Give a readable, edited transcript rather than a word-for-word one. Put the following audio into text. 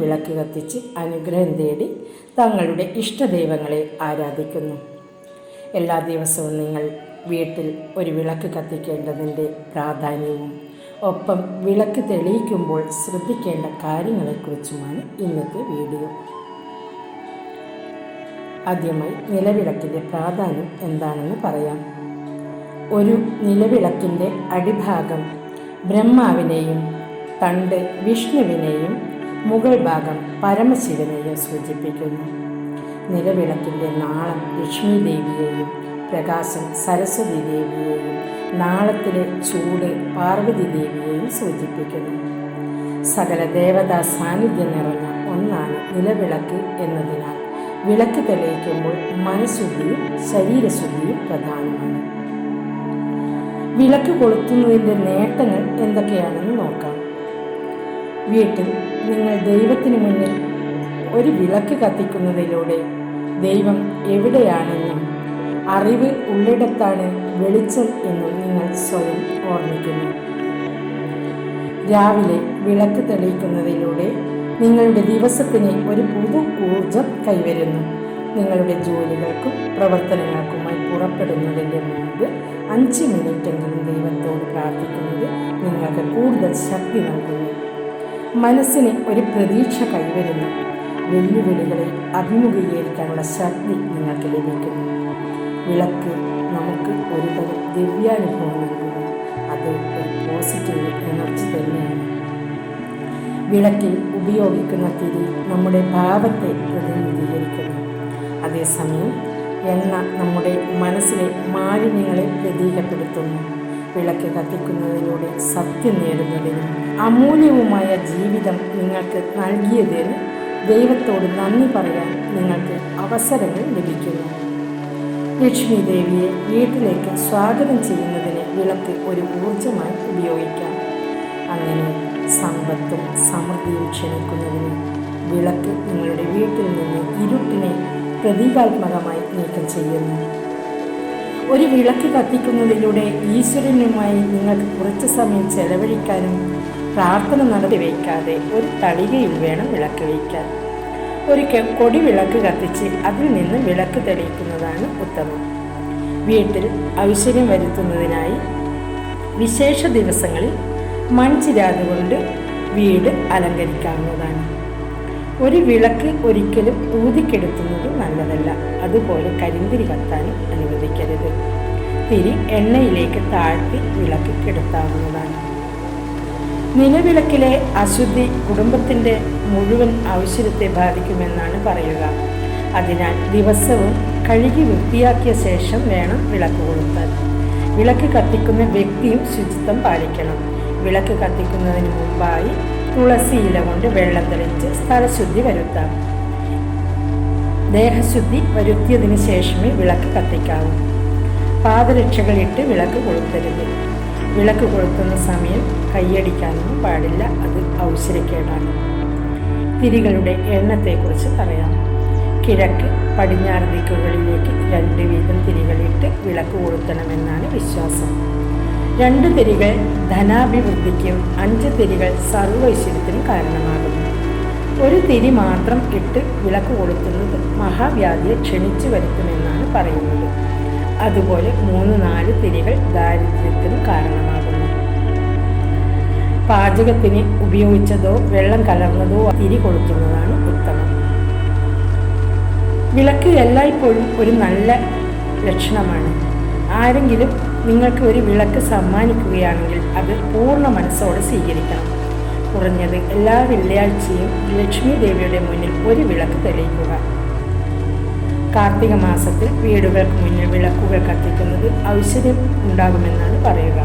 വിളക്ക് കത്തിച്ച് അനുഗ്രഹം തേടി തങ്ങളുടെ ഇഷ്ടദൈവങ്ങളെ ആരാധിക്കുന്നു. എല്ലാ ദിവസവും നിങ്ങൾ വീട്ടിൽ ഒരു വിളക്ക് കത്തിക്കേണ്ടതിൻ്റെ പ്രാധാന്യവും ഒപ്പം വിളക്ക് തെളിയിക്കുമ്പോൾ ശ്രദ്ധിക്കേണ്ട കാര്യങ്ങളെക്കുറിച്ചുമാണ് ഇന്നത്തെ വീഡിയോ. ആദ്യമായി നിലവിളക്കിൻ്റെ പ്രാധാന്യം എന്താണെന്ന് പറയാം. ഒരു നിലവിളക്കിൻ്റെ അടിഭാഗം ബ്രഹ്മാവിനെയും തണ്ട് വിഷ്ണുവിനെയും മുകൾ ഭാഗം പരമശിവനെയും സൂചിപ്പിക്കുന്നു. നിലവിളക്കിൻ്റെ നാളം ലക്ഷ്മി ദേവിയെയും പ്രകാശം സരസ്വതി ദേവിയെയും നാളത്തിലെ ചൂട് പാർവതി ദേവിയെയും സൂചിപ്പിക്കുന്നു. സകല ദേവതാ സാന്നിധ്യം നിറഞ്ഞ ഒന്നാണ് നിലവിളക്ക് എന്നതിനാൽ വിളക്ക് തെളിയിക്കുമ്പോൾ മനഃശുദ്ധിയും ശരീരശുദ്ധിയും പ്രധാനമാണ്. വിളക്ക് കൊളുത്തുന്നതിൻ്റെ നേട്ടങ്ങൾ എന്തൊക്കെയാണെന്ന് നോക്കാം. വീട്ടിൽ നിങ്ങൾ ദൈവത്തിന് മുന്നിൽ ഒരു വിളക്ക് കത്തിക്കുന്നതിലൂടെ ദൈവം എവിടെയാണെന്നും അറിവ് ഉള്ളിടത്താണ് വെളിച്ചം എന്നും നിങ്ങൾ സ്വയം ഓർമ്മിക്കുന്നു. രാവിലെ വിളക്ക് തെളിയിക്കുന്നതിലൂടെ നിങ്ങളുടെ ദിവസത്തിന് ഒരു പുതു ഊർജം കൈവരുന്നു. നിങ്ങളുടെ ജോലികൾക്കും പ്രവർത്തനങ്ങൾക്കുമായി പുറപ്പെടുന്നതിൻ്റെ മുമ്പ് 5 മിനിറ്റെങ്കിലും ദൈവത്തോട് പ്രാർത്ഥിക്കുന്നത് നിങ്ങൾക്ക് കൂടുതൽ ശക്തി നൽകുന്നു. മനസ്സിന് ഒരു പ്രതീക്ഷ കൈവരുന്നു. വെല്ലുവിളികളെ അഭിമുഖീകരിക്കാനുള്ള ശക്തി നിങ്ങൾക്ക് ലഭിക്കുന്നു. വിളക്ക് നമുക്ക് ഒരുതരം ദിവ്യാനുഭവം നൽകുന്നു. അത് ഒരു പോസിറ്റീവ് എനർജി തന്നെയാണ്. വിളക്കിൽ ഉപയോഗിക്കുന്ന തിരി നമ്മുടെ ഭാവത്തെ പ്രതിനിധീകരിക്കുന്നു. അതേസമയം എണ്ണ നമ്മുടെ മനസ്സിലെ മാലിന്യങ്ങളെ പ്രതീകപ്പെടുത്തുന്നു. വിളക്ക് കത്തിക്കുന്നതിലൂടെ സത്യം നേടുന്നതിനും അമൂല്യവുമായ ജീവിതം നിങ്ങൾക്ക് നൽകിയതിന് ദൈവത്തോട് നന്ദി പറയാൻ നിങ്ങൾക്ക് അവസരങ്ങൾ ലഭിക്കുന്നു. ലക്ഷ്മി ദേവിയെ വീട്ടിലേക്ക് സ്വാഗതം ചെയ്യുന്നതിന് വിളക്ക് ഒരു ഊർജമായി ഉപയോഗിക്കാം. അങ്ങനെ സമ്പത്തും സമൃദ്ധിയും ക്ഷണിക്കുന്നതിന് വിളക്ക് നിങ്ങളുടെ വീട്ടിൽ നിന്ന് ഇരുട്ടിനെ പ്രതീകാത്മകമായി നീക്കം ചെയ്യുന്നു. ഒരു വിളക്ക് കത്തിക്കുന്നതിലൂടെ ഈശ്വരനുമായി നിങ്ങൾക്ക് കുറച്ച് സമയം ചെലവഴിക്കാനും പ്രാർത്ഥന നടത്തി വയ്ക്കാതെ ഒരു തളികയിൽ വേണം വിളക്ക് വയ്ക്കാൻ. ഒരിക്കൽ കൊടി വിളക്ക് കത്തിച്ച് അതിൽ നിന്ന് വിളക്ക് തെളിയിക്കുന്നതാണ് ഉത്തമം. വീട്ടിൽ ഐശ്വര്യം വരുത്തുന്നതിനായി വിശേഷ ദിവസങ്ങളിൽ മൺചിരാത് കൊണ്ട് വീട് അലങ്കരിക്കാവുന്നതാണ്. ഒരു വിളക്ക് ഒരിക്കലും ഊതിക്കെടുത്തുന്നത് നല്ലതല്ല. അതുപോലെ കരിന്തിരി കത്താനും അനുവദിക്കരുത്. തിരി എണ്ണയിലേക്ക് താഴ്ത്തി വിളക്ക് കെടുത്താവുന്നതാണ്. നിലവിളക്കിലെ അശുദ്ധി കുടുംബത്തിൻ്റെ മുഴുവൻ ഐശ്വര്യത്തെ ബാധിക്കുമെന്നാണ് പറയുക. അതിനാൽ ദിവസവും കഴുകി വൃത്തിയാക്കിയ ശേഷം വേണം വിളക്ക് കൊളുത്താൻ. വിളക്ക് കത്തിക്കുന്ന വ്യക്തിയും ശുചിത്വം പാലിക്കണം. വിളക്ക് കത്തിക്കുന്നതിന് മുമ്പായി തുളസി ഇല കൊണ്ട് വെള്ളം തെളിച്ച് സ്ഥലശുദ്ധി വരുത്താം. ദേഹശുദ്ധി വരുത്തിയതിന് ശേഷമേ വിളക്ക് കത്തിക്കാവൂ. പാദരക്ഷകളിട്ട് വിളക്ക് കൊളുത്തരുത്. വിളക്ക് കൊളുത്തുന്ന സമയം കൈയടിക്കാനൊന്നും പാടില്ല. അത് ഔഷധക്കേടാണ്. തിരികളുടെ എണ്ണത്തെക്കുറിച്ച് പറയാം. കിഴക്ക് പടിഞ്ഞാറ് ദിക്കുകളിലേക്ക് 2 വീതം തിരികളിട്ട് വിളക്ക് കൊളുത്തണമെന്നാണ് വിശ്വാസം. 2 തിരികൾ ധനാഭിവൃദ്ധിക്കും 5 തിരികൾ സർവൈശ്വര്യത്തിനും കാരണമാകുന്നു. ഒരു തിരി മാത്രം ഇട്ട് വിളക്ക് കൊളുത്തുന്നത് മഹാവ്യാധിയെ ക്ഷണിച്ചു വരുത്തുമെന്നാണ് പറയുന്നത്. അതുപോലെ 3-4 തിരികൾ ദാരിദ്ര്യത്തിനും കാരണമാകുന്നു. പാചകത്തിന് ഉപയോഗിച്ചതോ വെള്ളം കലർന്നതോ തിരി കൊളുത്തുന്നതാണ് ഉത്തമം. വിളക്ക് എല്ലായ്പ്പോഴും ഒരു നല്ല ലക്ഷണമാണ്. ആരെങ്കിലും നിങ്ങൾക്ക് ഒരു വിളക്ക് സമ്മാനിക്കുകയാണെങ്കിൽ അത് പൂർണ്ണ മനസ്സോടെ സ്വീകരിക്കണം. കുറഞ്ഞത് എല്ലാ വെള്ളിയാഴ്ചയും ലക്ഷ്മി ദേവിയുടെ മുന്നിൽ ഒരു വിളക്ക് തെളിയിക്കുക. കാർത്തിക മാസത്തിൽ വീടുകൾക്ക് മുന്നിൽ വിളക്കുകൾ കത്തിക്കുന്നത് ഐശ്വര്യം ഉണ്ടാകുമെന്നാണ് പറയുക.